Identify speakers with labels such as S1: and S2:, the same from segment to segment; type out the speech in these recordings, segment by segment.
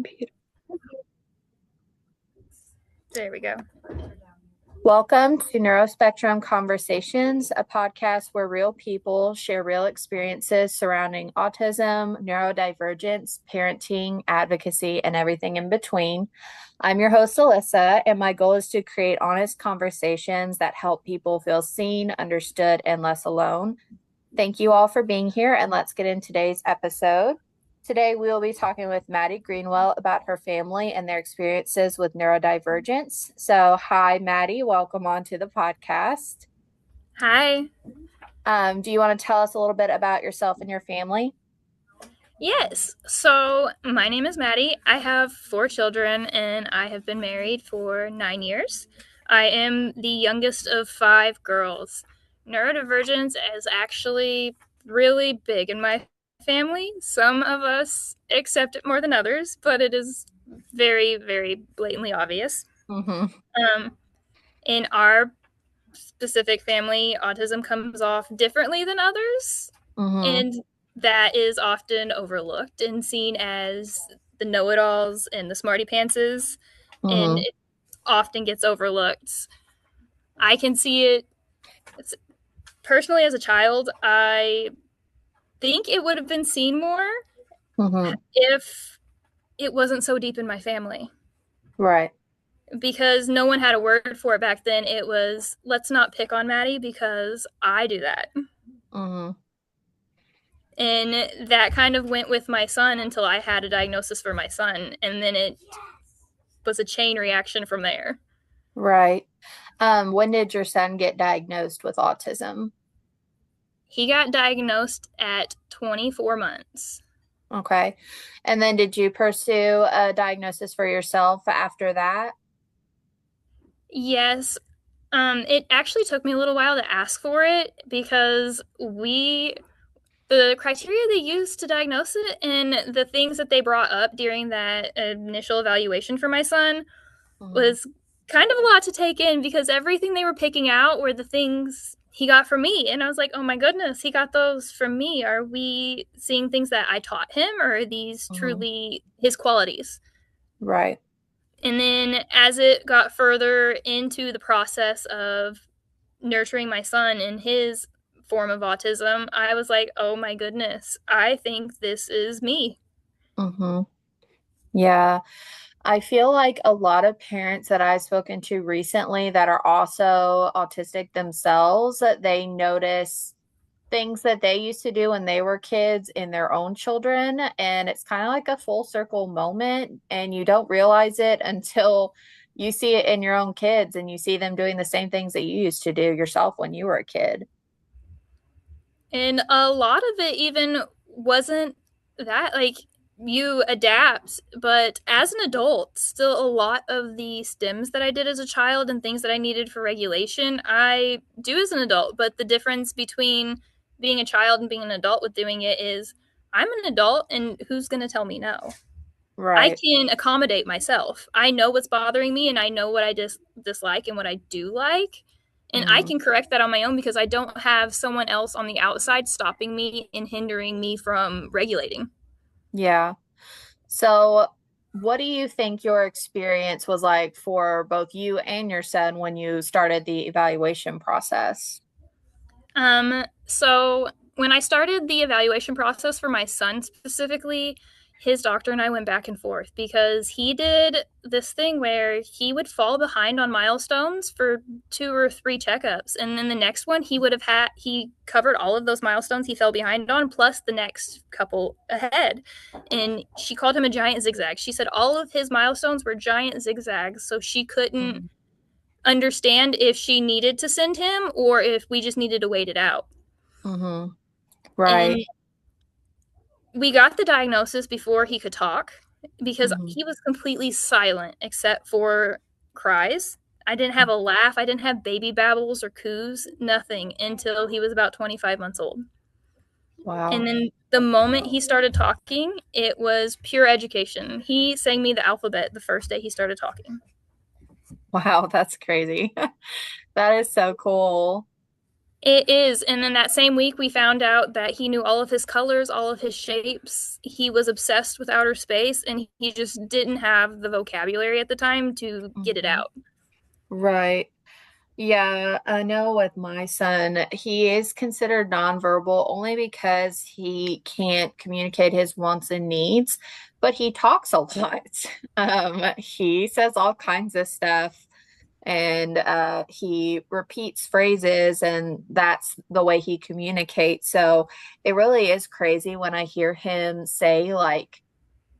S1: computer.
S2: There we go.
S1: Welcome to Neuro-Spectrum Conversations, a podcast where real people share real experiences surrounding autism, neurodivergence, parenting, advocacy, and everything in between. I'm your host, Alyssa, and my goal is to create honest conversations that help people feel seen, understood, and less alone. Thank you all for being here, and let's get into today's episode. Today, we will be talking with Maddy Greenwell about her family and their experiences with neurodivergence. So, hi, Maddy. Welcome on to the podcast.
S2: Hi.
S1: Do you want to tell us a little bit about yourself and your family?
S2: Yes. So, my name is Maddy. I have 4 children, and I have been married for 9 years. I am the youngest of 5 girls. Neurodivergence is actually really big in my family. Some of us accept it more than others, but it is very, very blatantly obvious. In our specific family, autism comes off differently than others, and that is often overlooked and seen as the know-it-alls and the smarty pantses, and it often gets overlooked. I can see it personally as a child. I think it would have been seen more if it wasn't so deep in my family.
S1: Right.
S2: Because no one had a word for it back then. It was, let's not pick on Maddy because I do that. And that kind of went with my son until I had a diagnosis for my son. And then it was a chain reaction from there.
S1: Right. When did your son get diagnosed with autism?
S2: He got diagnosed at 24 months.
S1: Okay. And then did you pursue a diagnosis for yourself after that?
S2: Yes. It actually took me a little while to ask for it because the criteria they used to diagnose it and the things that they brought up during that initial evaluation for my son was kind of a lot to take in because everything they were picking out were the things he got from me. And I was like, oh my goodness, he got those from me. Are we seeing things that I taught him, or are these truly his qualities?
S1: Right.
S2: And then as it got further into the process of nurturing my son and his form of autism, I was like, oh my goodness, I think this is me.
S1: Yeah. I feel like a lot of parents that I've spoken to recently that are also autistic themselves, they notice things that they used to do when they were kids in their own children. And it's kind of like a full circle moment. And you don't realize it until you see it in your own kids and you see them doing the same things that you used to do yourself when you were a kid.
S2: And a lot of it even wasn't that, like, you adapt, but as an adult, still a lot of the stems that I did as a child and things that I needed for regulation, I do as an adult. But the difference between being a child and being an adult with doing it is I'm an adult, and who's going to tell me no? I
S1: Right.
S2: can accommodate myself. I know what's bothering me, and I know what I dislike and what I do like. And I can correct that on my own because I don't have someone else on the outside stopping me and hindering me from regulating.
S1: Yeah. So, what do you think your experience was like for both you and your son when you started the evaluation process?
S2: So when I started the evaluation process for my son specifically, his doctor and I went back and forth because he did this thing where he would fall behind on milestones for 2 or 3 checkups. And then the next one he covered all of those milestones he fell behind on, plus the next couple ahead. And she called him a giant zigzag. She said all of his milestones were giant zigzags, so she couldn't understand if she needed to send him or if we just needed to wait it out.
S1: Right.
S2: And we got the diagnosis before he could talk because he was completely silent except for cries. I didn't have a laugh. I didn't have baby babbles or coos, nothing until he was about 25 months old.
S1: Wow.
S2: And then the moment he started talking, it was pure education. He sang me the alphabet the first day he started talking.
S1: Wow, that's crazy. That is so cool.
S2: It is. And then that same week, we found out that he knew all of his colors, all of his shapes. He was obsessed with outer space, and he just didn't have the vocabulary at the time to get it
S1: Mhm.
S2: out.
S1: Right. Yeah, I know with my son, he is considered nonverbal only because he can't communicate his wants and needs, but he talks a lot. He says all kinds of stuff and he repeats phrases, and that's the way he communicates. So it really is crazy when I hear him say like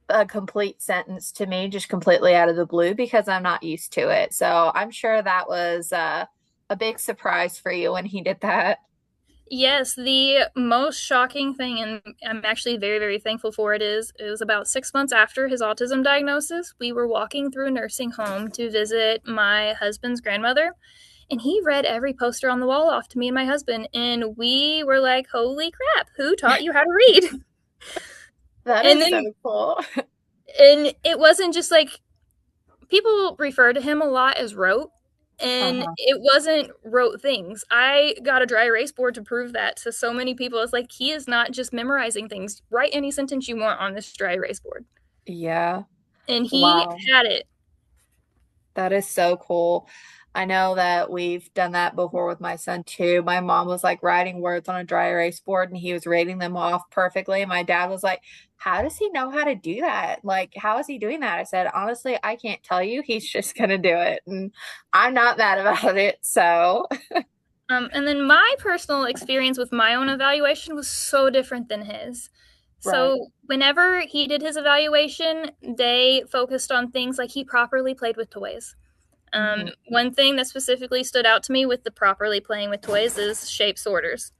S1: a complete sentence to me just completely out of the blue because I'm not used to it. So I'm sure that was a big surprise for you when he did that.
S2: Yes, the most shocking thing, and I'm actually very, very thankful for it, is it was about 6 months after his autism diagnosis. We were walking through a nursing home to visit my husband's grandmother, and he read every poster on the wall off to me and my husband, and we were like, holy crap, who taught you how to read?
S1: That
S2: And
S1: is
S2: then,
S1: so cool.
S2: and it wasn't just like people refer to him a lot as rote, and
S1: Uh-huh.
S2: it wasn't rote things. I got a dry erase board to prove that to so many people. It's like he is not just memorizing things. Write any sentence you want on this dry erase board.
S1: Yeah.
S2: And he
S1: Wow.
S2: had it.
S1: That is so cool. I know that we've done that before with my son too. My mom was like writing words on a dry erase board and he was reading them off perfectly. My dad was like, how does he know how to do that? Like, how is he doing that? I said, honestly, I can't tell you. He's just gonna do it. And I'm not mad about it. So,
S2: And then my personal experience with my own evaluation was so different than his.
S1: right.
S2: So, whenever he did his evaluation, they focused on things like he properly played with toys.
S1: Hmm.
S2: One thing that specifically stood out to me with the properly playing with toys is shape sorters.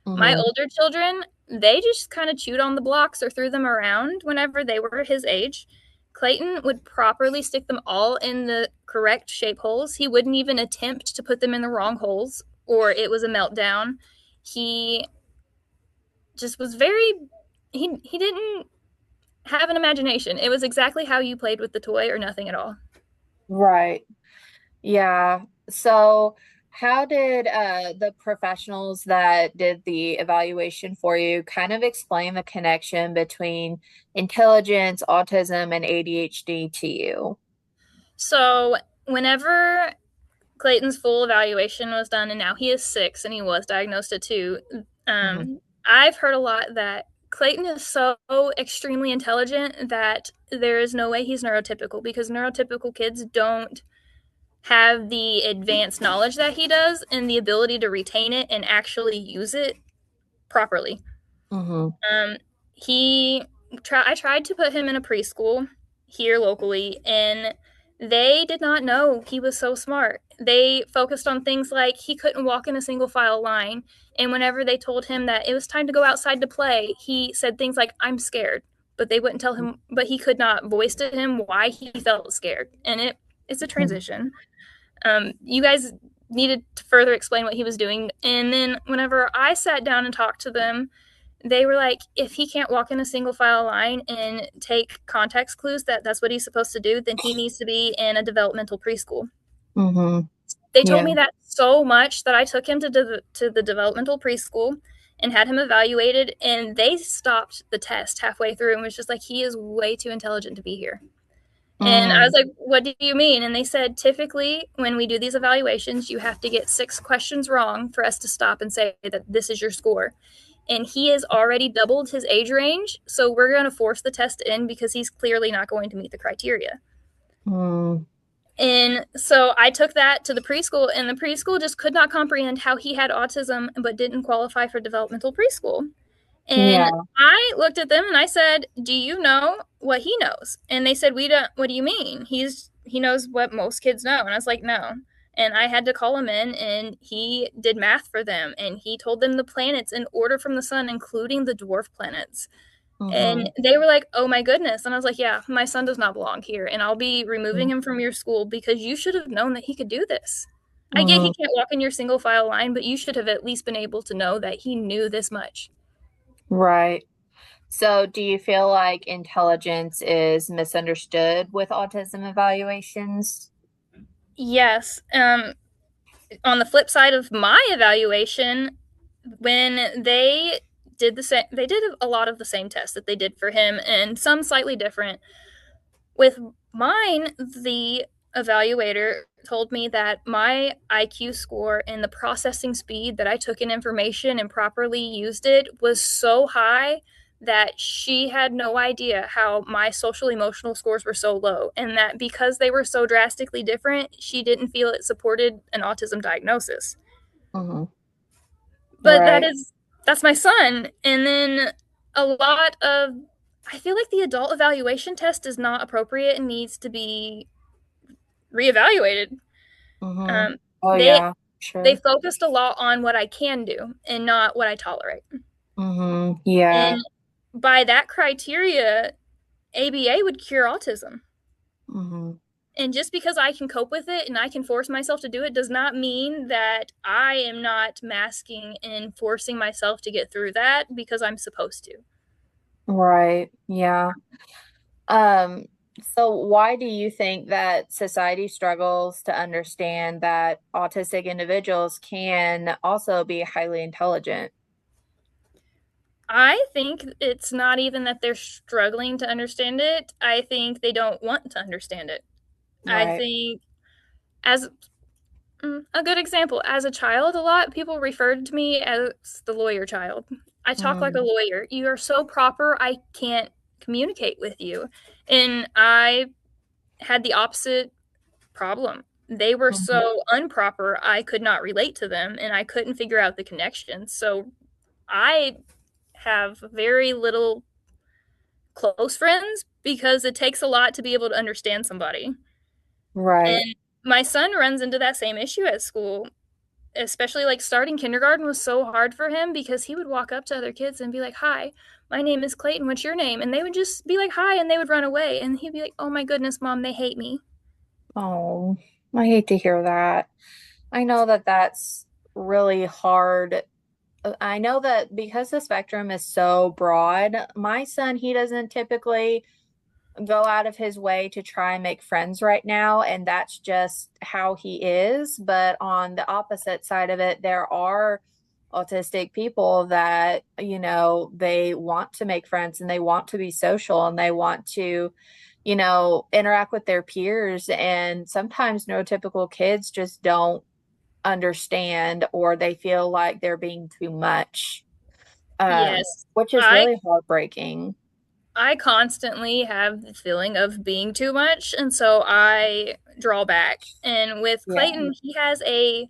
S2: My
S1: Hmm.
S2: older children, they just kind of chewed on the blocks or threw them around whenever they were his age. Clayton would properly stick them all in the correct shape holes. He wouldn't even attempt to put them in the wrong holes or it was a meltdown. He just was very he didn't have an imagination. It was exactly how you played with the toy or nothing at all.
S1: Right. Yeah. So, how did the professionals that did the evaluation for you kind of explain the connection between intelligence, autism, and ADHD to you?
S2: So, whenever Clayton's full evaluation was done, and now he is 6, and he was diagnosed at 2.
S1: Hmm.
S2: I've heard a lot that Clayton is so extremely intelligent that there is no way he's neurotypical because neurotypical kids don't have the advanced knowledge that he does and the ability to retain it and actually use it properly.
S1: Hmm.
S2: Um, I tried to put him in a preschool here locally, and they did not know he was so smart. They focused on things like he couldn't walk in a single file line, and whenever they told him that it was time to go outside to play, he said things like, "I'm scared." But they wouldn't tell him, but he could not voice to him why he felt scared, and it's a transition. You guys needed to further explain what he was doing, and then whenever I sat down and talked to them, they were like, if he can't walk in a single file line and take context clues that that's what he's supposed to do, then he needs to be in a developmental preschool.
S1: Hmm.
S2: They told
S1: Yeah.
S2: me that so much that I took him to the developmental preschool and had him evaluated, and they stopped the test halfway through and was just like, he is way too intelligent to be here. And I was
S1: Mm.
S2: like, what do you mean? And they said, typically, when we do these evaluations, you have to get 6 questions wrong for us to stop and say that this is your score. And he has already doubled his age range. So we're going to force the test in because he's clearly not going to meet the criteria.
S1: Mm.
S2: And so I took that to the preschool, and the preschool just could not comprehend how he had autism but didn't qualify for developmental preschool. And
S1: Yeah.
S2: I looked at them and I said, "Do you know what he knows?" And they said, "We don't." What do you mean? He knows what most kids know. And I was like, "No." And I had to call him in, and he did math for them, and he told them the planets in order from the sun, including the dwarf planets. And
S1: Hmm.
S2: they were like, "Oh my goodness." And I was like, "Yeah, my son does not belong here, and I'll be removing
S1: Hmm.
S2: him from your school because you should have known that he could do this. I get he
S1: Hmm.
S2: can't walk in your single file line, but you should have at least been able to know that he knew this much."
S1: Right. So, do you feel like intelligence is misunderstood with autism evaluations?
S2: Yes. on the flip side of my evaluation, when they did a lot of the same tests that they did for him and some slightly different. With mine, the evaluator told me that my IQ score and the processing speed that I took in information and properly used it was so high that she had no idea how my social emotional scores were so low, and that because they were so drastically different, she didn't feel it supported an autism diagnosis.
S1: Hmm.
S2: But
S1: Right.
S2: that's my son. And then a lot of I feel like the adult evaluation test is not appropriate and needs to be reevaluated.
S1: Hmm.
S2: Um,
S1: Oh,
S2: they
S1: yeah,
S2: they
S1: sure.
S2: focused a lot on what I can do and not what I tolerate.
S1: Yeah.
S2: And by that criteria, ABA would cure autism.
S1: Hmm.
S2: And just because I can cope with it and I can force myself to do it does not mean that I am not masking and forcing myself to get through that because I'm supposed to.
S1: Right. Yeah. Um, so why do you think that society struggles to understand that autistic individuals can also be highly intelligent?
S2: I think it's not even that they're struggling to understand it. I think they don't want to understand it. I
S1: Right.
S2: think, as a good example, as a child, a lot of people referred to me as the lawyer child. I talk like a
S1: Mm,
S2: lawyer. You are so proper, I can't communicate with you. And I had the opposite problem. They were
S1: mhm.
S2: so unproper, I could not relate to them and I couldn't figure out the connection. So I have very little close friends because it takes a lot to be able to understand somebody.
S1: Right.
S2: And my son runs into that same issue at school, especially like starting kindergarten was so hard for him because he would walk up to other kids and be like, "Hi, my name is Clayton. What's your name?" And they would just be like, "Hi," and they would run away. And he'd be like, "Oh my goodness, mom, they hate me."
S1: Oh, I hate to hear that. I know that that's really hard. I know that because the spectrum is so broad, my son, he doesn't typically go out of his way to try and make friends right now, and that's just how he is. But on the opposite side of it, there are autistic people that, they want to make friends and they want to be social and they want to, interact with their peers. And sometimes neurotypical kids just don't understand or they feel like they're being too much,
S2: Yes.
S1: which is
S2: I
S1: really heartbreaking.
S2: I constantly have the feeling of being too much, and so I draw back. And with
S1: Yeah.
S2: Clayton, he has a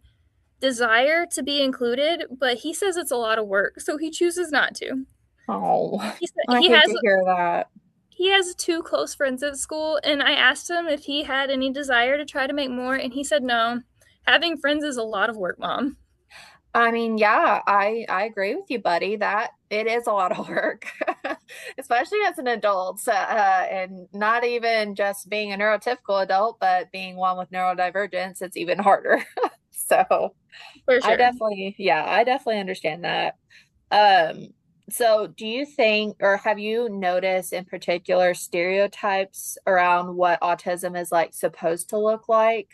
S2: desire to be included, but he says it's a lot of work, so he chooses not to.
S1: Oh,
S2: He said
S1: I hate to hear that.
S2: he has two close friends at school, and I asked him if he had any desire to try to make more, and he said no. Having friends is a lot of work, mom.
S1: I mean, yeah, I agree with you, buddy, that it is a lot of work, especially as an adult, and not even just being a neurotypical adult, but being one with neurodivergence, it's even harder. So
S2: For sure.
S1: I definitely understand that. Um, so do you think, or have you noticed in particular stereotypes around what autism is like supposed to look like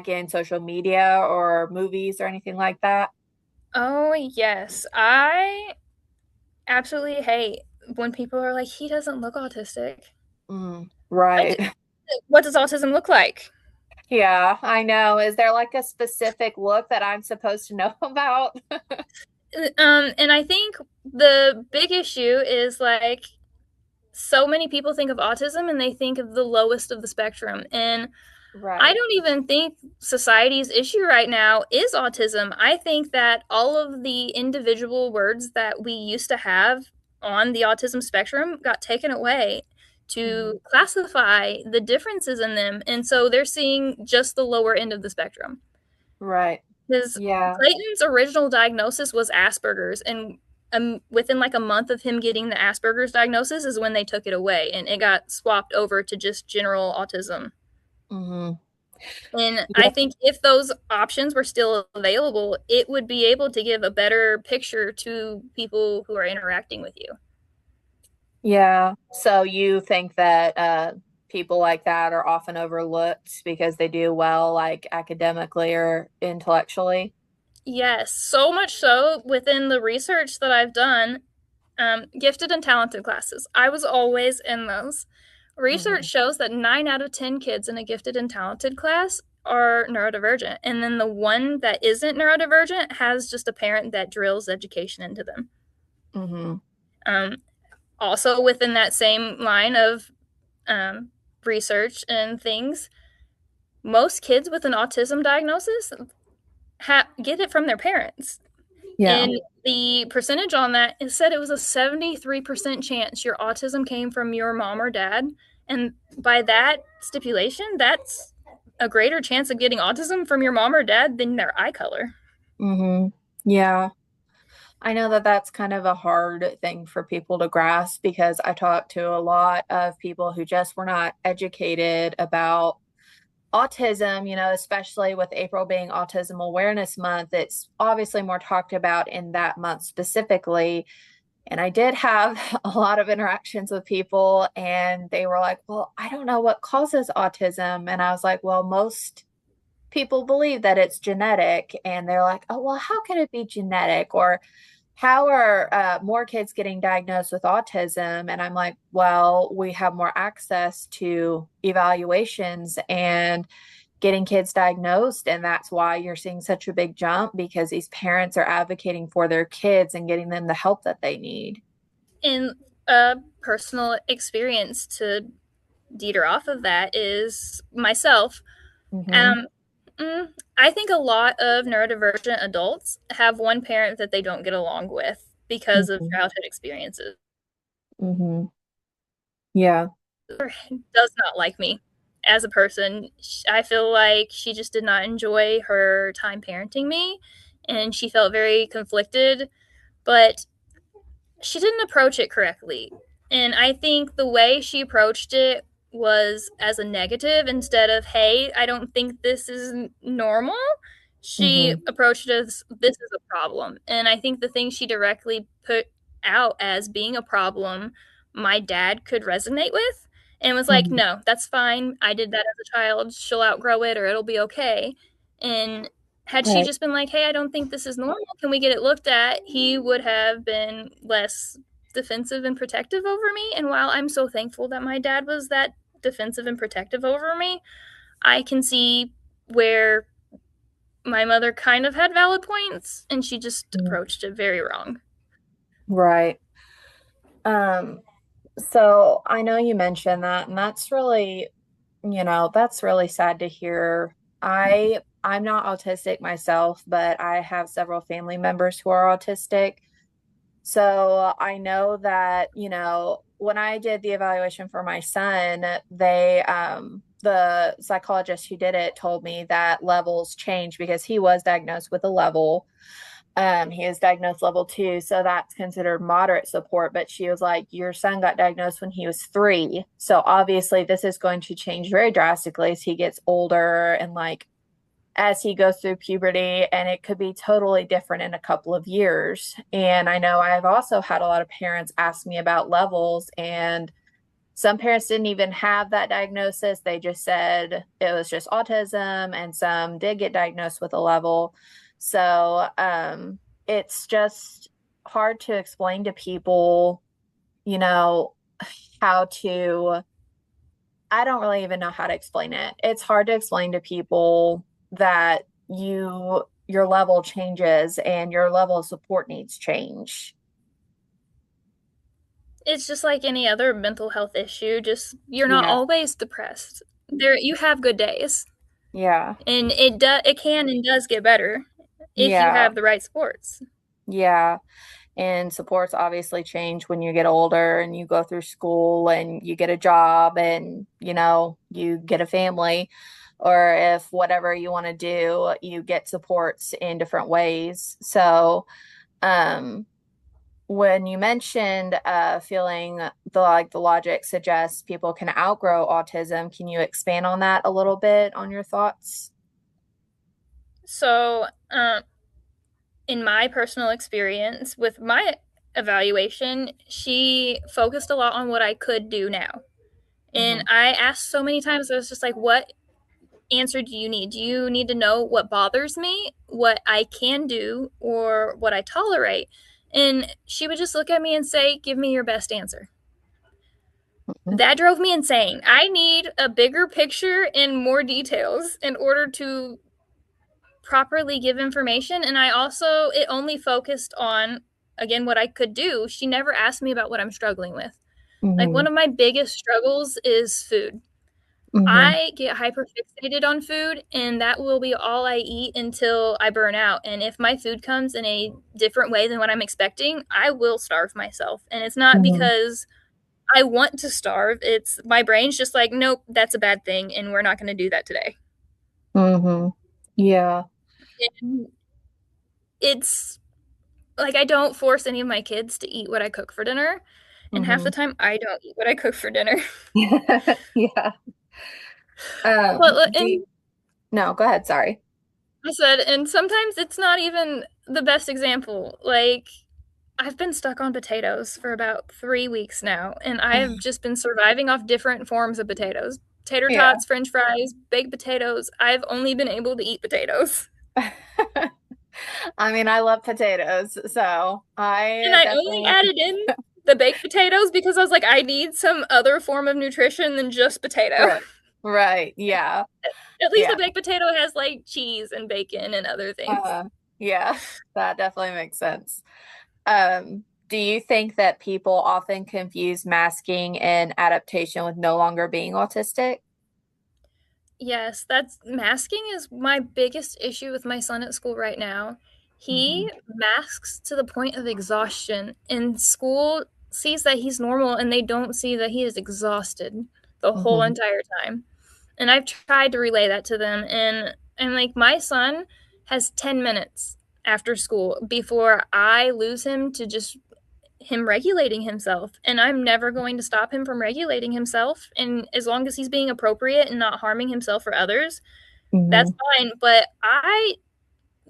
S1: in social media or movies or anything like that?
S2: Oh, yes. I absolutely hate when people are like, he doesn't look autistic.
S1: Right.
S2: Like, what does autism look like?
S1: Yeah, I know. Is there like a specific look that I'm supposed to know about?
S2: And I think the big issue is like so many people think of autism and they think of the lowest of the spectrum. And I
S1: Right.
S2: don't even think society's issue right now is autism. I think that all of the individual words that we used to have on the autism spectrum got taken away
S1: Hmm.
S2: to classify the differences in them. And so they're seeing just the lower end of the spectrum.
S1: Right.
S2: Because
S1: Yeah.
S2: Clayton's original diagnosis was Asperger's, and within like a month of him getting the Asperger's diagnosis is when they took it away, and it got swapped over to just general autism.
S1: Hmm.
S2: And I
S1: Yeah.
S2: think if those options were still available, it would be able to give a better picture to people who are interacting with you.
S1: Yeah. So you think that people like that are often overlooked because they do well, like academically or intellectually.
S2: Yes, so much so within the research that I've done, gifted and talented classes. I was always in those. Research
S1: Hmm.
S2: shows that 9 out of 10 kids in a gifted and talented class are neurodivergent. And then the one that isn't neurodivergent has just a parent that drills education into them.
S1: Hmm.
S2: Um, Also, within that same line of um, research and things, most kids with an autism diagnosis get it from their parents.
S1: Yeah.
S2: And the percentage on that is said it was a 73% chance your autism came from your mom or dad. And by that stipulation, that's a greater chance of getting autism from your mom or dad than their eye color.
S1: Hmm. Yeah. I know that that's kind of a hard thing for people to grasp because I talk to a lot of people who just were not educated about autism, especially with April being Autism Awareness Month. It's obviously more talked about in that month specifically. And I did have a lot of interactions with people, and they were like, well, I don't know what causes autism. And I was like, well, most people believe that it's genetic. And they're like, oh, well, how can it be genetic? Or how are more kids getting diagnosed with autism? And I'm like, well, we have more access to evaluations and getting kids diagnosed. And that's why you're seeing such a big jump because these parents are advocating for their kids and getting them the help that they need.
S2: In a personal experience to deter off of that is myself.
S1: Hmm.
S2: Um, I think a lot of neurodivergent adults have one parent that they don't get along with because of
S1: Hmm.
S2: childhood experiences.
S1: Hmm. Yeah.
S2: Does not like me as a person. I feel like she just did not enjoy her time parenting me, and she felt very conflicted, but she didn't approach it correctly. And I think the way she approached it was as a negative instead of, hey, I don't think this is normal. She
S1: Hmm.
S2: approached it as, this is a problem. And I think the thing she directly put out as being a problem, my dad could resonate with and was like,
S1: Hmm.
S2: no, that's fine. I did that as a child. She'll outgrow it or it'll be okay. And had she
S1: Right.
S2: just been like, hey, I don't think this is normal, can we get it looked at? He would have been less defensive and protective over me. And while I'm so thankful that my dad was that defensive and protective over me, I can see where my mother kind of had valid points and she just
S1: Mm.
S2: approached it very wrong.
S1: Right. Um, so I know you mentioned that, and that's really sad to hear. I'm not autistic myself, but I have several family members who are autistic. So I know that, when I did the evaluation for my son, the psychologist who did it told me that levels change because he was diagnosed with a level. He is diagnosed level 2, so that's considered moderate support. But she was like, your son got diagnosed when he was 3. So obviously this is going to change very drastically as he gets older and like as he goes through puberty, and it could be totally different in a couple of years. And I know I've also had a lot of parents ask me about levels, and some parents didn't even have that diagnosis. They just said it was just autism, and some did get diagnosed with a level. So it's just hard to explain to people, you know, how to I don't really even know how to explain it. It's hard to explain to people that your level changes and your level of support needs change.
S2: It's just like any other mental health issue, just you're not
S1: Yeah.
S2: always depressed. There you have good days.
S1: Yeah.
S2: And it can and does get better if you
S1: Yeah.
S2: have the right supports.
S1: Yeah. And supports obviously change when you get older and you go through school and you get a job and, you get a family, or if whatever you want to do, you get supports in different ways. So, um, when you mentioned feeling the logic suggests people can outgrow autism, can you expand on that a little bit on your thoughts?
S2: So, in my personal experience with my evaluation, she focused a lot on what I could do now. And I asked so many times, I was just like, what answer do you need? Do you need to know what bothers me, what I can do, or what I tolerate? And she would just look at me and say, give me your best answer.
S1: Mhm.
S2: That drove me insane. I need a bigger picture and more details in order to properly give information. And I also, it only focused on, again, what I could do. She never asked me about what I'm struggling with. Like, one
S1: Mhm.
S2: of my biggest struggles is food.
S1: Mhm.
S2: I get hyperfixated on food, and that will be all I eat until I burn out. And if my food comes in a different way than what I'm expecting, I will starve myself. And it's not
S1: Mhm.
S2: because I want to starve, it's my brain's just like, nope, that's a bad thing, and we're not going to do that today.
S1: Mhm. Yeah.
S2: And it's like, I don't force any of my kids to eat what I cook for dinner. And half the
S1: Mhm.
S2: time, I don't eat what I cook for dinner.
S1: Yeah.
S2: But,
S1: Do
S2: and
S1: you, no, go ahead. Sorry.
S2: I said, and sometimes it's not even the best example. Like, I've been stuck on potatoes for about 3 weeks now, and I have just been surviving off different forms of potatoes. Tater
S1: Yeah.
S2: tots, french fries, baked potatoes. I've only been able to eat potatoes.
S1: I mean, I love potatoes, so
S2: And
S1: I
S2: I only
S1: definitely
S2: added in the baked potatoes because I was like, I need some other form of nutrition than just potato.
S1: right. Right. Yeah.
S2: At least
S1: Yeah.
S2: a baked potato has like cheese and bacon and other things.
S1: Yeah. That definitely makes sense. Do you think that people often confuse masking and adaptation with no longer being autistic?
S2: Yes, that's masking is my biggest issue with my son at school right now.
S1: Hmm.
S2: He masks to the point of exhaustion, and school sees that he's normal and they don't see that he is exhausted the whole
S1: Hmm.
S2: entire time. And I've tried to relay that to them, and like, my son has 10 minutes after school before I lose him to just him regulating himself, and I'm never going to stop him from regulating himself. And as long as he's being appropriate and not harming himself or others, that's
S1: Hmm.
S2: fine. But I,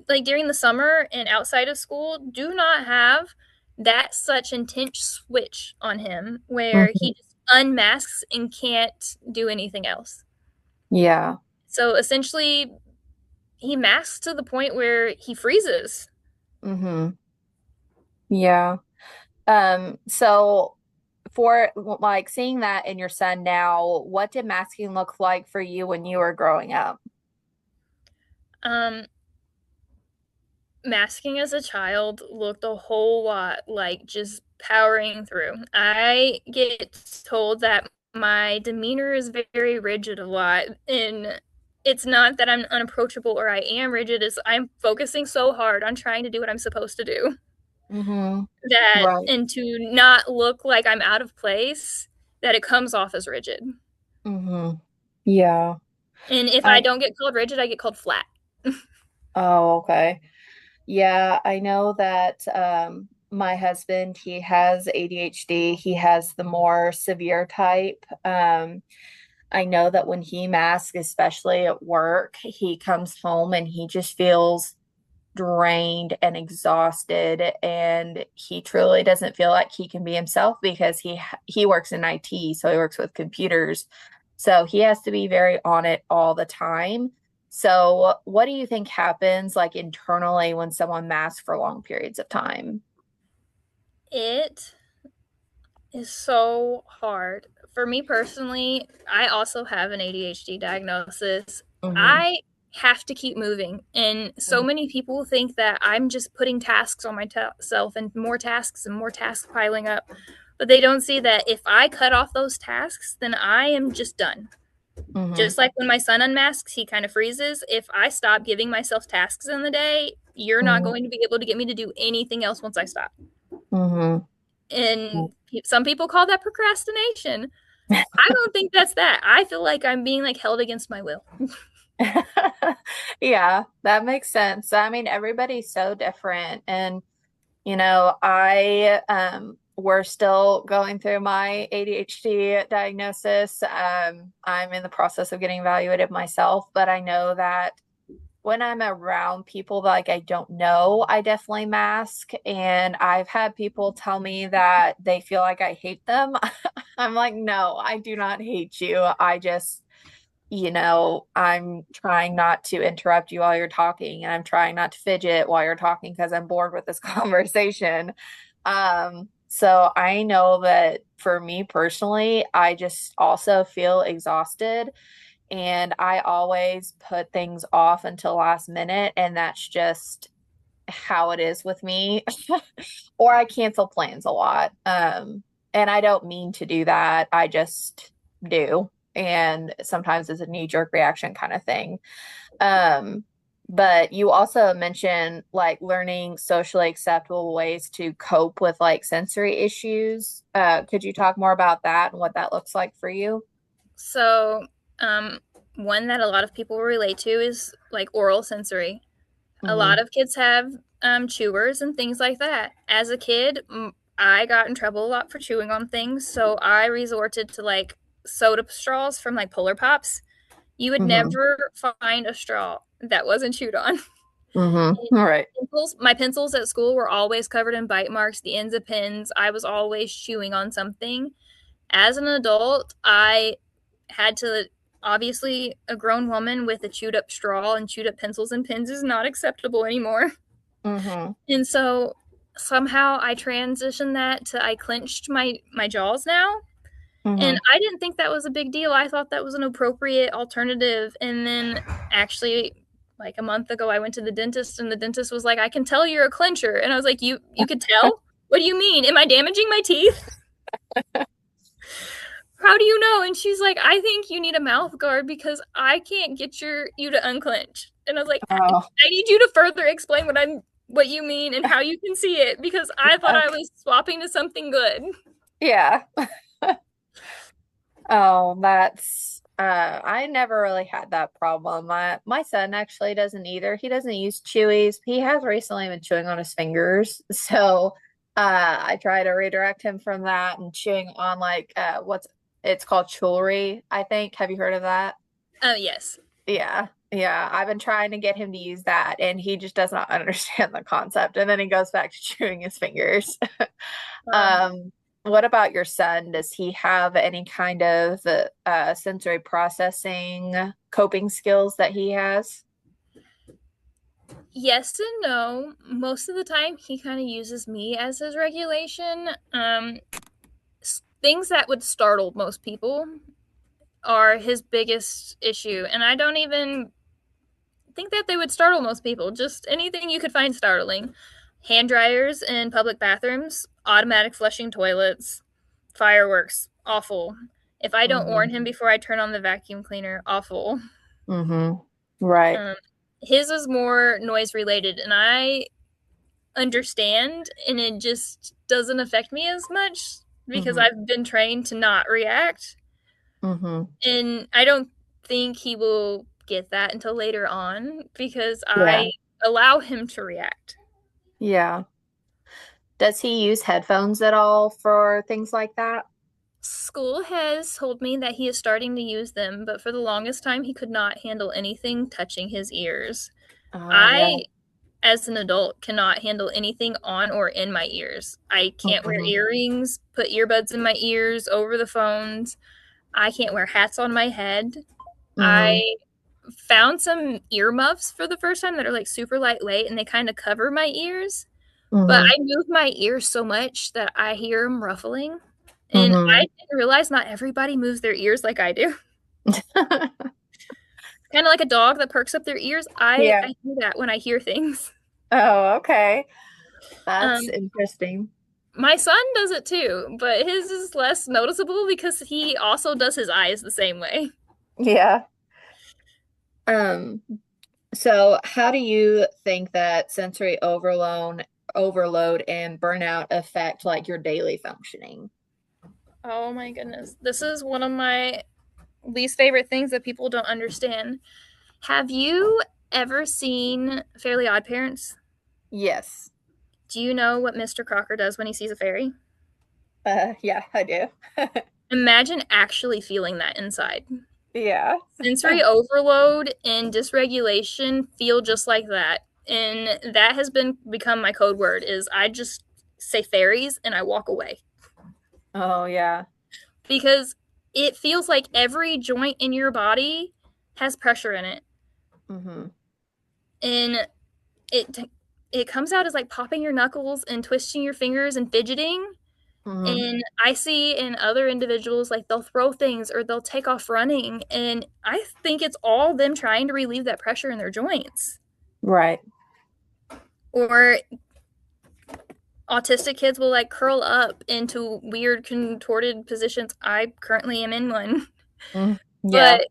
S2: like, during the summer and outside of school, do not have that such intense switch on him where
S1: Hmm.
S2: he just unmasks and can't do anything else.
S1: Yeah.
S2: So essentially, he masks to the point where he freezes.
S1: Hmm. Yeah. So for like seeing that in your son now, what did masking look like for you when you were growing up?
S2: um Masking as a child looked a whole lot like just powering through. I get told that my demeanor is very rigid a lot, and it's not that I'm unapproachable or I am rigid, is I'm focusing so hard on trying to do what I'm supposed to do,
S1: Hmm.
S2: that
S1: Right.
S2: and to not look like I'm out of place, that it comes off as rigid.
S1: Hmm. Yeah.
S2: And if I
S1: I,
S2: don't get called rigid, I get called flat.
S1: oh, okay. Yeah, I know that my husband, he has ADHD. He has the more severe type. I know that when he masks, especially at work, he comes home and he just feels drained and exhausted, and he truly doesn't feel like he can be himself because he works in IT, so he works with computers. So he has to be very on it all the time. So what do you think happens like internally when someone masks for long periods of time?
S2: It is so hard. For me personally, I also have an ADHD diagnosis.
S1: Hmm.
S2: I have to keep moving. And so many people think that I'm just putting tasks on myself and more tasks piling up. But they don't see that if I cut off those tasks, then I am just done.
S1: Hmm.
S2: Just like when my son unmasks, he kind of freezes. If I stop giving myself tasks in the day, you're not
S1: Hmm.
S2: going to be able to get me to do anything else once I stop.
S1: Hmm.
S2: And some people call that procrastination. I don't think that's that. I feel like I'm being like held against my will.
S1: Yeah, that makes sense. I mean, everybody's so different. And, we're still going through my ADHD diagnosis. I'm in the process of getting evaluated myself, but I know that when I'm around people that like I don't know, I definitely mask. And I've had people tell me that they feel like I hate them. I'm like, no, I do not hate you. I just, I'm trying not to interrupt you while you're talking, and I'm trying not to fidget while you're talking because I'm bored with this conversation. So I know that for me personally, I just also feel exhausted, and I always put things off until last minute, and that's just how it is with me. Or I cancel plans a lot. And I don't mean to do that. I just do. And sometimes it's a knee-jerk reaction kind of thing. Um, but you also mentioned like learning socially acceptable ways to cope with like sensory issues. Could you talk more about that and what that looks like for you?
S2: So, um, one that a lot of people relate to is like oral sensory. A lot
S1: Mm-hmm.
S2: of kids have chewers and things like that. As a kid, I got in trouble a lot for chewing on things, so I resorted to like soda straws from like Polar Pops. You would
S1: Mm-hmm.
S2: never find a straw that wasn't chewed on.
S1: Mm-hmm. All right.
S2: My pencils at school were always covered in bite marks, the ends of pens. I was always chewing on something. As an adult, I had to obviously a grown woman with a chewed up straw and chewed up pencils and pens is not acceptable anymore.
S1: Mm-hmm.
S2: And so somehow I transitioned that to I clenched my jaws now. And
S1: Mm-hmm.
S2: I didn't think that was a big deal. I thought that was an appropriate alternative. And then actually like a month ago I went to the dentist and the dentist was like, "I can tell you're a clencher." And I was like, "You could tell? What do you mean? Am I damaging my teeth? How do you know?" And she's like, "I think you need a mouth guard because I can't get you to unclench." And I was like,
S1: Oh,
S2: "I need you to further explain what you mean and how you can see it because I thought I
S1: okay.
S2: was swapping to something good."
S1: Yeah. Oh, that's I never really had that problem. My son actually doesn't either. He doesn't use chewies. He has recently been chewing on his fingers. So I try to redirect him from that and chewing on like what's it's called jewelry, I think. Have you heard of that?
S2: Oh, yes.
S1: Yeah. Yeah. I've been trying to get him to use that, and he just does not understand the concept. And then he goes back to chewing his fingers.
S2: Um,
S1: What about your son? Does he have any kind of sensory processing coping skills that he has?
S2: yes and no. Most of the time, he kind of uses me as his regulation. Things that would startle most people are his biggest issue, and I don't even think that they would startle most people. Just anything you could find startling. Hand dryers in public bathrooms, automatic flushing toilets, fireworks, awful. If I don't warn
S1: Mm-hmm.
S2: him before I turn on the vacuum cleaner, awful.
S1: Mm-hmm. Right.
S2: Um, his is more noise related, and I understand, and it just doesn't affect me as much because
S1: Mm-hmm.
S2: I've been trained to not react.
S1: Mm-hmm.
S2: And I don't think he will get that until later on because
S1: Yeah.
S2: I allow him to react.
S1: Yeah. Does he use headphones at all for things like that?
S2: School has told me that he is starting to use them, but for the longest time, he could not handle anything touching his ears.
S1: Yeah.
S2: I, as an adult, cannot handle anything on or in my ears. I can't wear
S1: Mm-hmm.
S2: earrings, put earbuds in my ears over the phones. I can't wear hats on my head.
S1: Mm-hmm.
S2: I found some earmuffs for the first time that are like super lightweight and they kind of cover my ears. But
S1: Mm-hmm.
S2: I move my ears so much that I hear them ruffling. And I
S1: Mm-hmm.
S2: didn't realize not everybody moves their ears like I do. Kind of like a dog that perks up their ears.
S1: Yeah.
S2: I do that when I hear things.
S1: Oh, okay.
S2: Um,
S1: That's interesting.
S2: my son does it too, but his is less noticeable because he also does his eyes the same way.
S1: Yeah. Um, so how do you think that sensory overload and burnout affect like your daily functioning?
S2: Oh my goodness. This is one of my least favorite things that people don't understand. Have you ever seen Fairly Odd Parents?
S1: Yes.
S2: Do you know what Mr. Crocker does when he sees a fairy?
S1: Yeah, I do.
S2: Imagine actually feeling that inside.
S1: Yeah.
S2: Sensory overload and dysregulation feel just like that. And that has become my code word is I just say fairies and I walk away
S1: Oh, yeah.
S2: because it feels like every joint in your body has pressure in it.
S1: Mm-hmm.
S2: And it it comes out as like popping your knuckles and twisting your fingers and fidgeting.
S1: Mm-hmm.
S2: And I see in other individuals, like they'll throw things or they'll take off running. And I think it's all them trying to relieve that pressure in their joints.
S1: Right.
S2: Or autistic kids will like curl up into weird contorted positions. I currently am in one.
S1: Mm. Yeah.
S2: But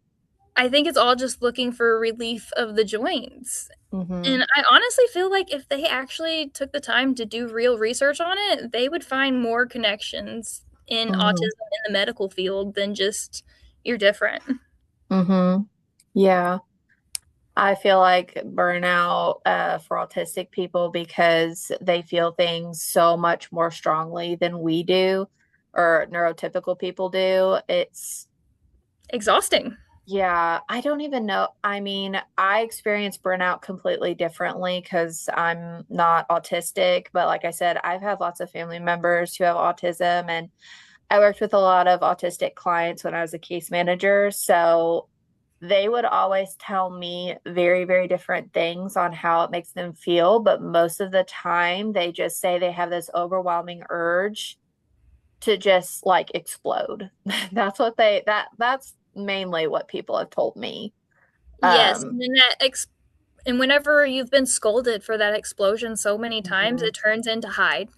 S2: I think it's all just looking for relief of the joints.
S1: Mm-hmm.
S2: And I honestly feel like if they actually took the time to do real research on it, they would find more connections in autism
S1: Mm-hmm.
S2: in the medical field than just you're different.
S1: Mm-hmm. Yeah. I feel like burnout for autistic people because they feel things so much more strongly than we do or neurotypical people do. It's,
S2: Exhausting.
S1: yeah, I don't even know. I mean, I experience burnout completely differently because I'm not autistic. But like I said, I've had lots of family members who have autism, and I worked with a lot of autistic clients when I was a case manager. So they would always tell me very, very different things on how it makes them feel. But most of the time, they just say they have this overwhelming urge to just like explode. That's mainly what people have told me.
S2: Yes,
S1: Um,
S2: and then and whenever you've been scolded for that explosion so many times,
S1: mhm.
S2: it turns into hide.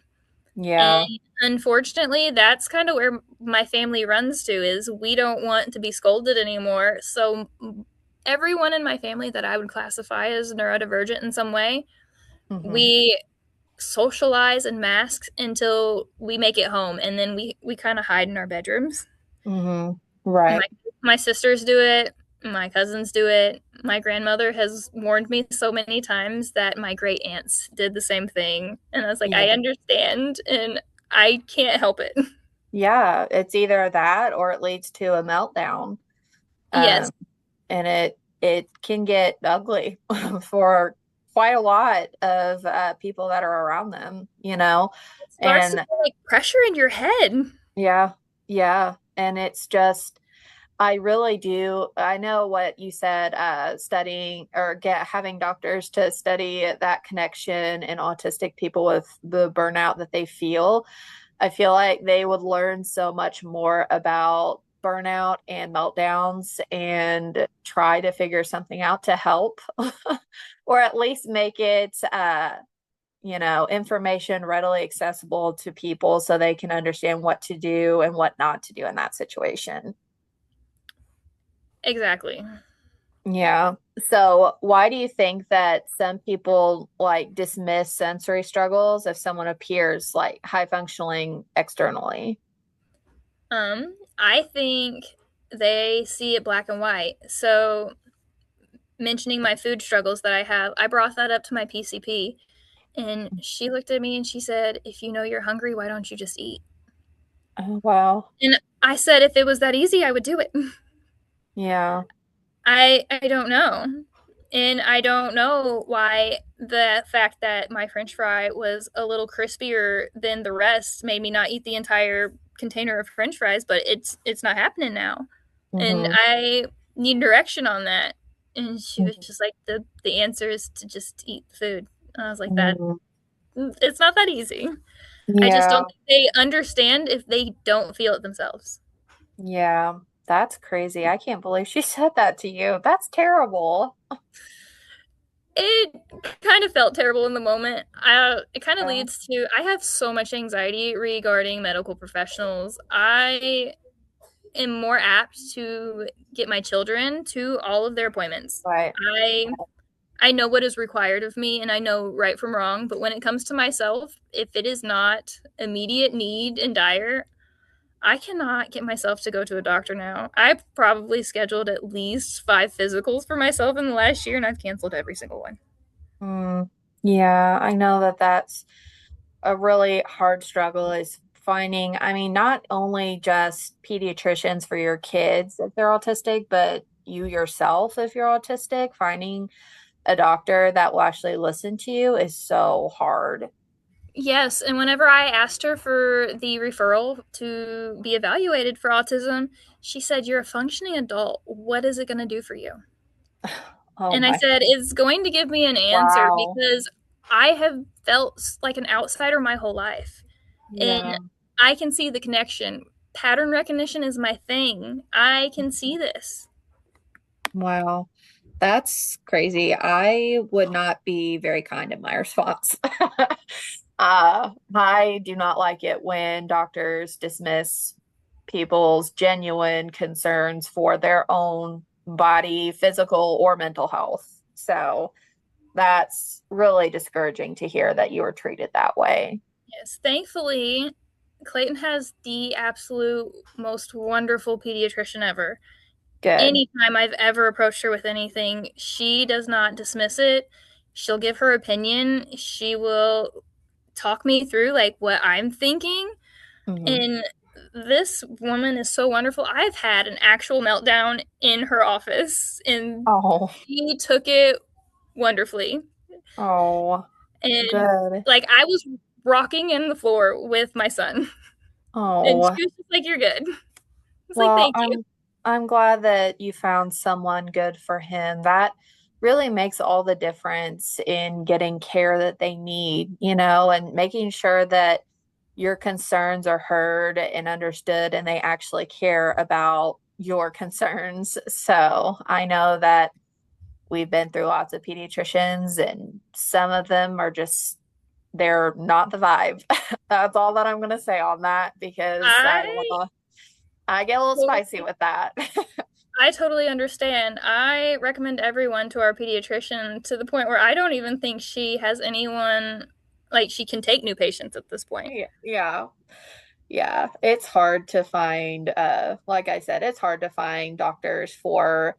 S2: And
S1: Yeah.
S2: unfortunately, that's kind of where my family runs to is we don't want to be scolded anymore. So everyone in my family that I would classify as neurodivergent in some way,
S1: Hmm.
S2: we socialize and mask until we make it home and then we kind of hide in our bedrooms.
S1: Hmm.
S2: My
S1: Right.
S2: my sisters do it, my cousins do it. My grandmother has warned me so many times that my great aunts did the same thing. And I was like, I
S1: Yeah.
S2: understand and I can't help it.
S1: Yeah. It's either that or it leads to a meltdown.
S2: Yes.
S1: Um, and it can get ugly for quite a lot of people that are around them, you know.
S2: It starts to
S1: And
S2: feel like pressure in your head.
S1: yeah, yeah. And it's just I really do. I know what you said, studying or get having doctors to study that connection in autistic people with the burnout that they feel. I feel like they would learn so much more about burnout and meltdowns and try to figure something out to help or at least make it information readily accessible to people so they can understand what to do and what not to do in that situation.
S2: Exactly.
S1: Yeah. So why do you think that some people like dismiss sensory struggles if someone appears like high functioning externally?
S2: I think they see it black and white. So mentioning my food struggles that I have, I brought that up to my PCP and she looked at me and she said, "If you know you're hungry, why don't you just eat?"
S1: Oh, wow.
S2: And I said if it was that easy, I would do it.
S1: Yeah.
S2: I don't know. And I don't know why the fact that my french fry was a little crispier than the rest made me not eat the entire container of french fries, but it's not happening now. And
S1: Hmm.
S2: I need direction on that. And she was just like the answer is to just eat food. And I was like that
S1: Hmm.
S2: it's not that easy. I just
S1: Yeah.
S2: don't think they understand if they don't feel it themselves.
S1: Yeah. That's crazy. I can't believe she said that to you. That's terrible.
S2: It kind of felt terrible in the moment. It kind of
S1: Yeah.
S2: leads to I have so much anxiety regarding medical professionals. I am more apt to get my children to all of their appointments.
S1: Right.
S2: I I know what is required of me and I know right from wrong, but when it comes to myself, if it is not immediate need and dire, I cannot get myself to go to a doctor now. I've probably scheduled at least 5 physicals for myself in the last year and I've canceled every single one.
S1: Mm. Yeah. I know that that's a really hard struggle is finding, I mean, not only just pediatricians for your kids if they're autistic, but you yourself if you're autistic, finding a doctor that will actually listen to you is so hard.
S2: Yes, and whenever I asked her for the referral to be evaluated for autism, she said, "You're a functioning adult. What is it going to do for you?"
S1: Oh
S2: And I
S1: my,
S2: said, "It's going to give me an answer
S1: wow.
S2: because I have felt like an outsider my whole life. And
S1: Yeah.
S2: I can see the connection. Pattern recognition is my thing. I can see this."
S1: Wow. That's crazy. I would not be very kind in my response. I do not like it when doctors dismiss people's genuine concerns for their own body, physical or mental health. So that's really discouraging to hear that you were treated that way.
S2: Yes, thankfully, Clayton has the absolute most wonderful pediatrician ever.
S1: Good.
S2: Anytime I've ever approached her with anything, she does not dismiss it. She'll give her opinion. She will talk me through like what I'm thinking.
S1: Hmm.
S2: And this woman is so wonderful. I've had an actual meltdown in her office and
S1: Oh,
S2: she took it wonderfully.
S1: oh,
S2: And
S1: good.
S2: like I was rocking in the floor with my son. And
S1: Oh.
S2: she was just like, "You're good." It's like,
S1: Well,
S2: "Thank you."
S1: I'm glad that you found someone good for him. That really makes all the difference in getting care that they need, and making sure that your concerns are heard and understood and they actually care about your concerns. So I know that we've been through lots of pediatricians and some of them are just they're not the vibe. That's all that I'm going to say on that because I don't
S2: I
S1: know. I get a little spicy with that.
S2: I totally understand. I recommend everyone to our pediatrician to the point where I don't even think she has anyone like she can take new patients at this point.
S1: Yeah, yeah, yeah. It's hard to find, like I said, it's hard to find doctors for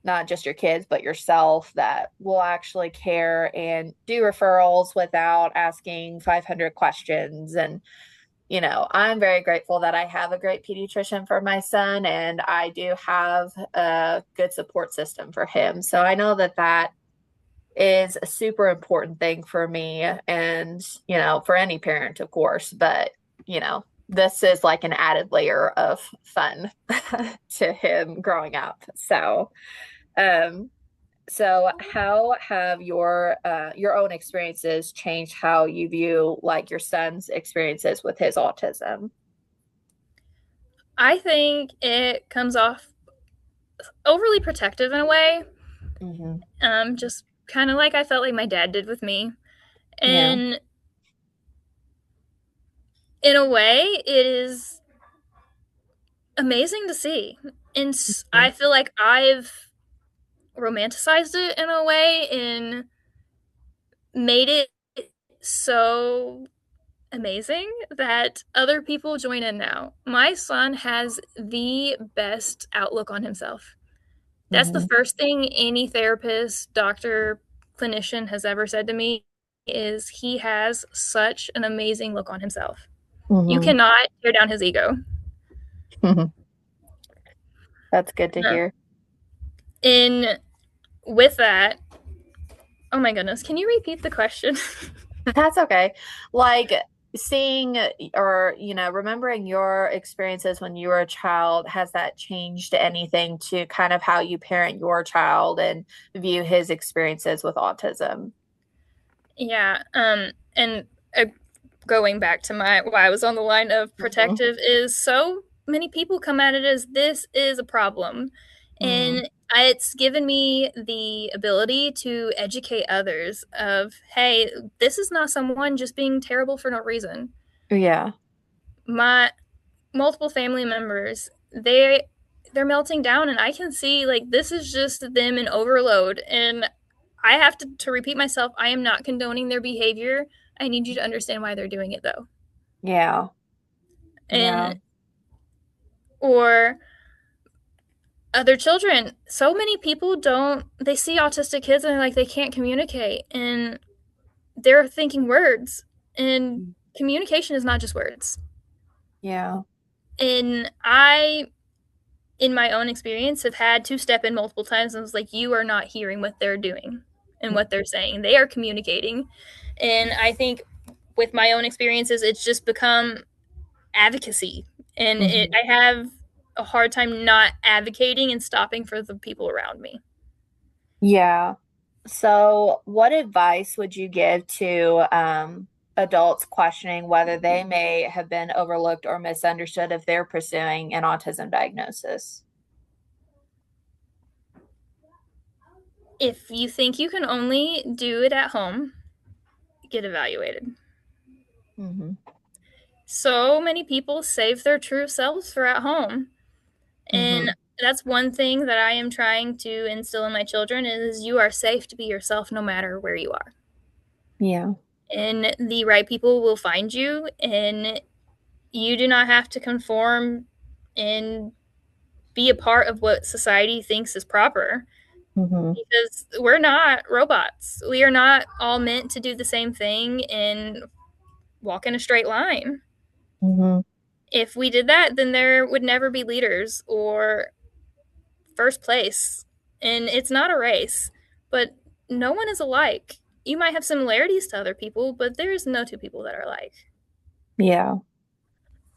S1: not just your kids, but yourself that will actually care and do referrals without asking 500 questions. And, I'm very grateful that I have a great pediatrician for my son, and I do have a good support system for him. So I know that that is a super important thing for me and, for any parent, of course, but, this is like an added layer of fun to him growing up. Um, so how have your own experiences changed how you view like your son's experiences with his autism?
S2: I think it comes off overly protective in a way.
S1: Hmm.
S2: Just kind of like I felt like my dad did with me.
S1: Yeah.
S2: And in a way, it is amazing to see. And
S1: Mhm.
S2: I feel like I've romanticized it in a way and made it so amazing that other people join in now. My son has the best outlook on himself. That's the
S1: Mhm.
S2: first thing any therapist, doctor, clinician has ever said to me is he has such an amazing look on himself. You
S1: Mhm.
S2: cannot tear down his ego.
S1: Mhm. That's good to
S2: No.
S1: hear.
S2: And with that, oh my goodness, can you repeat the question?
S1: That's okay. Like seeing or, remembering your experiences when you were a child, has that changed anything to kind of how you parent your child and view his experiences with autism?
S2: Yeah, and going back to my why I was on the line of
S1: Hmm.
S2: protective is so many people come at it as this is a problem,
S1: Hmm.
S2: and it's given me the ability to educate others of hey, this is not someone just being terrible for no reason.
S1: Yeah.
S2: My multiple family members, they're melting down, and I can see like this is just them in overload, and I have to repeat myself. I am not condoning their behavior. I need you to understand why they're doing it though.
S1: Yeah. Yeah.
S2: And or other children. So many people don't they see autistic kids and they're like they can't communicate and they're thinking words and communication is not just words.
S1: Yeah.
S2: And I, in my own experience, have had to step in multiple times and was like, you are not hearing what they're doing and what they're saying. They are communicating. And I think with my own experiences, it's just become advocacy. And
S1: Mm-hmm.
S2: I have a hard time not advocating and stopping for the people around me.
S1: Yeah. So, what advice would you give to adults questioning whether they may have been overlooked or misunderstood if they're pursuing an autism diagnosis?
S2: If you think you can only do it at home, get evaluated.
S1: Mm-hmm.
S2: So many people save their true selves for at home. And
S1: Mm-hmm.
S2: that's one thing that I am trying to instill in my children is you are safe to be yourself no matter where you are.
S1: Yeah.
S2: And the right people will find you and you do not have to conform and be a part of what society thinks is proper
S1: Mm-hmm.
S2: because we're not robots. We are not all meant to do the same thing and walk in a straight line.
S1: Mm-hmm.
S2: If we did that, then there would never be leaders or first place. And it's not a race, but no one is alike. You might have similarities to other people, but there's no two people that are alike.
S1: Yeah.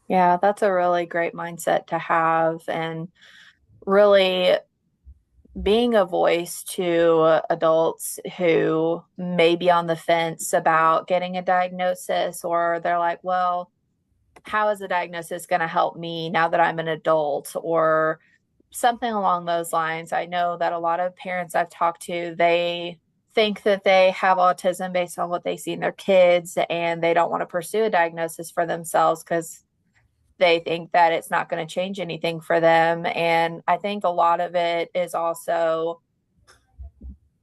S1: Yeah, that's a really great mindset to have. And really being a voice to adults who may be on the fence about getting a diagnosis, or they're like, well, how is a diagnosis going to help me now that I'm an adult, or something along those lines. I know that a lot of parents I've talked to, they think that they have autism based on what they see in their kids, and they don't want to pursue a diagnosis for themselves because they think that it's not going to change anything for them. And I think a lot of it is also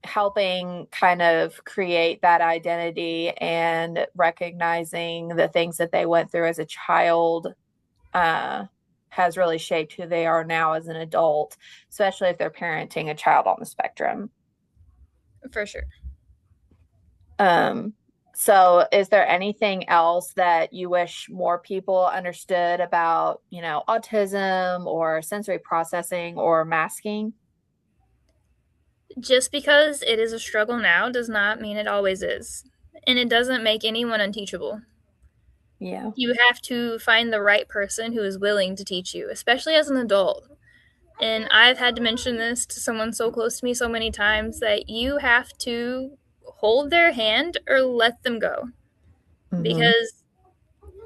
S1: helping kind of create that identity and recognizing the things that they went through as a child uh, has really shaped who they are now as an adult, especially if they're parenting a child on the spectrum.
S2: For sure.
S1: Um, so is there anything else that you wish more people understood about, autism or sensory processing or masking?
S2: Just because it is a struggle now does not mean it always is. And it doesn't make anyone unteachable.
S1: Yeah.
S2: You have to find the right person who is willing to teach you, especially as an adult. And I've had to mention this to someone so close to me so many times that you have to hold their hand or let them go
S1: Mm-hmm.
S2: because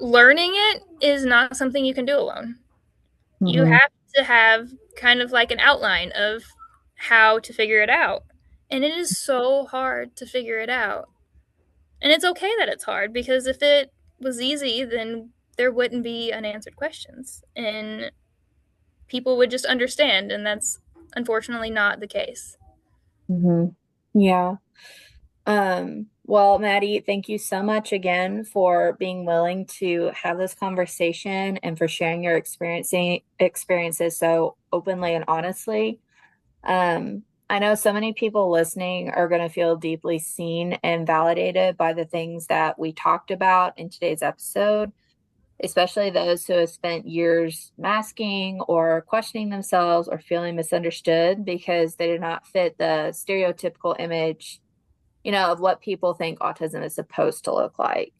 S2: learning it is not something you can do alone. You
S1: Mm-hmm.
S2: have to have kind of like an outline of how to figure it out. And it is so hard to figure it out. And it's okay that it's hard because if it was easy, then there wouldn't be unanswered questions and people would just understand. And that's unfortunately not the case.
S1: Mm-hmm. Yeah. Well, Maddie, thank you so much again for being willing to have this conversation and for sharing your experiences so openly and honestly. I know so many people listening are going to feel deeply seen and validated by the things that we talked about in today's episode, especially those who have spent years masking or questioning themselves or feeling misunderstood because they do not fit the stereotypical image, of what people think autism is supposed to look like.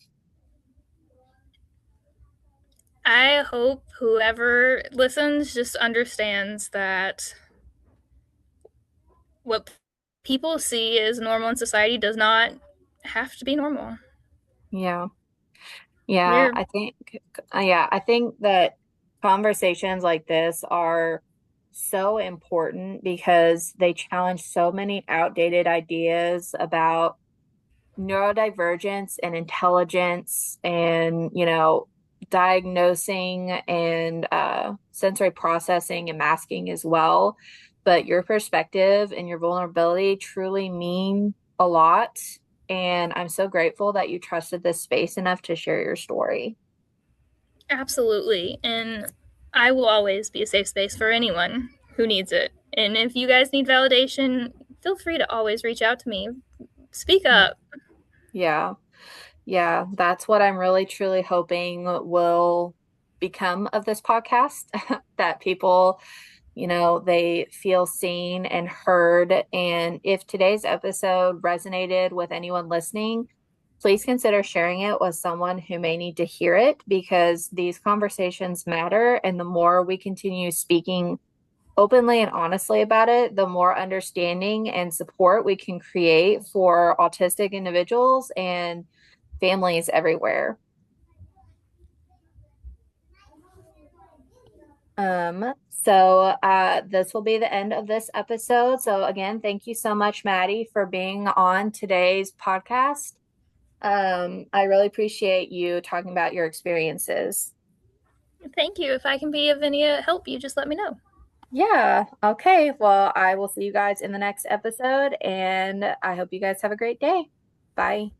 S2: I hope whoever listens just understands that what people see as normal in society does not have to be normal.
S1: Yeah. Yeah,
S2: We're
S1: I think that conversations like this are so important because they challenge so many outdated ideas about neurodivergence and intelligence and, diagnosing and sensory processing and masking as well. But your perspective and your vulnerability truly mean a lot. And I'm so grateful that you trusted this space enough to share your story.
S2: absolutely. And I will always be a safe space for anyone who needs it. And if you guys need validation, feel free to always reach out to me. Speak up.
S1: Yeah. Yeah, that's what I'm really truly hoping will become of this podcast, that people, they feel seen and heard. And if today's episode resonated with anyone listening, please consider sharing it with someone who may need to hear it, because these conversations matter. And the more we continue speaking openly and honestly about it, the more understanding and support we can create for autistic individuals and families everywhere. This will be the end of this episode. So again, thank you so much, Maddy, for being on today's podcast. I really appreciate you talking about your experiences.
S2: Thank you. If I can be of any help, you just let me know.
S1: Yeah. Okay. Well, I will see you guys in the next episode, and I hope you guys have a great day. Bye.